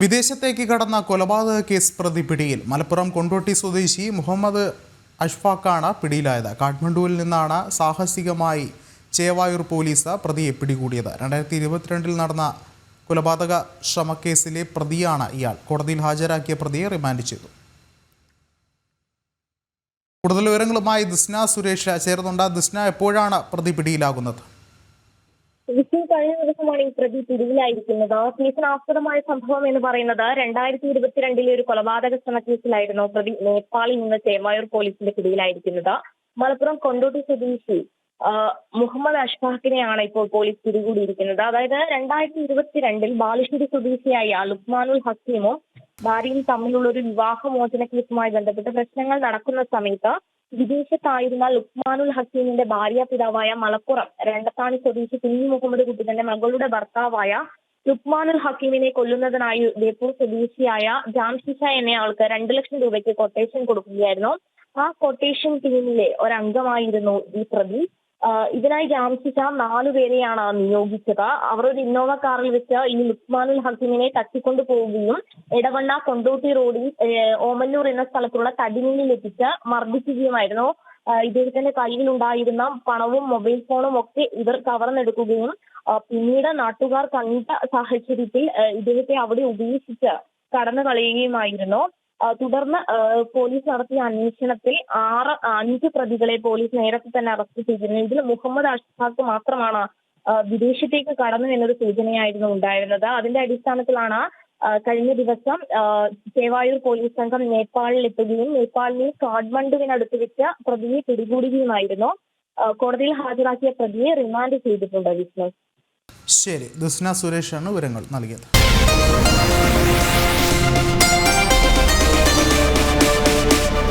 വിദേശത്തേക്ക് കടന്ന കൊലപാതക കേസ് പ്രതി പിടിയിൽ. മലപ്പുറം കൊണ്ടോട്ടി സ്വദേശി മുഹമ്മദ് അഷ്ഫാഖാണ് പിടിയിലായത്. കാഠ്മണ്ഡുവിൽ നിന്നാണ് സാഹസികമായി ചേവായൂർ പോലീസ് പ്രതിയെ പിടികൂടിയത്. 2022 നടന്ന കൊലപാതക ശ്രമക്കേസിലെ പ്രതിയാണ് ഇയാൾ. കോടതിയിൽ ഹാജരാക്കിയ പ്രതിയെ റിമാൻഡ് ചെയ്തു. കൂടുതൽ വിവരങ്ങളുമായി ദിസ്ന സുരേഷ് ചേർന്നുണ്ട്. ദിസ്ന, എപ്പോഴാണ് പ്രതി പിടിയിലാകുന്നത്? കഴിഞ്ഞ ദിവസമാണ് ഈ പ്രതി പിടിയിലായിരിക്കുന്നത്. കേസിനാസ്പദമായ സംഭവം എന്ന് പറയുന്നത് 2022 ഒരു കൊലപാതക ശ്രമക്കേസിലായിരുന്നു പ്രതി നേപ്പാളിൽ നിന്ന് ചേവായൂർ പോലീസിന്റെ പിടിയിലായിരിക്കുന്നത്. മലപ്പുറം കൊണ്ടോട്ടി സ്വദേശി മുഹമ്മദ് അഷ്ഫാഖിനെയാണ് ഇപ്പോൾ പോലീസ് പിടികൂടിയിരിക്കുന്നത്. അതായത് 2022 ബാലുശ്ശേരി സ്വദേശിയായ ലുക്മാനുൽ ഹക്കീമും ഭാര്യയും തമ്മിലുള്ള ഒരു വിവാഹമോചന കേസുമായി ബന്ധപ്പെട്ട് പ്രശ്നങ്ങൾ നടക്കുന്ന സമയത്ത് വിദേശത്തായിരുന്ന ലുക്മാനുൽ ഹക്കീമിന്റെ ഭാര്യ പിതാവായ മലപ്പുറം രണ്ടത്താണി സ്വദേശി കുഞ്ഞു മുഹമ്മദ് കുട്ടിന്റെ മകളുടെ ഭർത്താവായ ലുക്മാനുൽ ഹക്കീമിനെ കൊല്ലുന്നതിനായി ബേപ്പൂർ സ്വദേശിയായ ജാംഷിഷ എന്നയാൾക്ക് 2 ലക്ഷം രൂപയ്ക്ക് കൊട്ടേഷൻ കൊടുക്കുകയായിരുന്നു. ആ കൊട്ടേഷൻ ടീമിലെ ഒരംഗമായിരുന്നു ഈ പ്രതി. ഇതിനായി ജാംഷിഷ 4 പേരെയാണ് നിയോഗിച്ചത്. അവർ ഒരു ഇന്നോവ കാറിൽ വെച്ച് ഈ ലുക്മാനുൽ ഹക്കീമിനെ തട്ടിക്കൊണ്ടു പോവുകയും എടവണ്ണ കൊണ്ടോട്ടി റോഡിൽ ഓമല്ലൂർ എന്ന സ്ഥലത്തുള്ള തടിമില്ലിൽ എത്തിച്ച് മർദ്ദിക്കുകയുമായിരുന്നു. ഇദ്ദേഹത്തിന്റെ കയ്യിലുണ്ടായിരുന്ന പണവും മൊബൈൽ ഫോണും ഒക്കെ ഇവർ കവർന്നെടുക്കുകയും പിന്നീട് നാട്ടുകാർ കണ്ട സാഹചര്യത്തിൽ ഇദ്ദേഹത്തെ അവിടെ ഉപേക്ഷിച്ച് കടന്നു കളയുകയുമായിരുന്നു. തുടർന്ന് പോലീസ് നടത്തിയ അന്വേഷണത്തിൽ 5 പ്രതികളെ പോലീസ് നേരത്തെ തന്നെ അറസ്റ്റ് ചെയ്തിരുന്നു. ഇതിൽ മുഹമ്മദ് അഷ്ഫാഖ് മാത്രമാണ് വിദേശത്തേക്ക് കടന്നു എന്നൊരു സൂചനയായിരുന്നു ഉണ്ടായിരുന്നത്. അതിന്റെ അടിസ്ഥാനത്തിലാണ് കഴിഞ്ഞ ദിവസം ചേവായൂർ പോലീസ് സംഘം നേപ്പാളിൽ എത്തുകയും നേപ്പാളിലെ കാഠ്മണ്ഡുവിനടുത്ത് വെച്ച് പ്രതിയെ പിടികൂടുകയുമായിരുന്നു. കോടതിയിൽ ഹാജരാക്കിയ പ്രതിയെ റിമാൻഡ് ചെയ്തിട്ടുണ്ട്. ശരി, ദിസ്ന സുരേഷാണ് വിവരങ്ങൾ നൽകിയത്.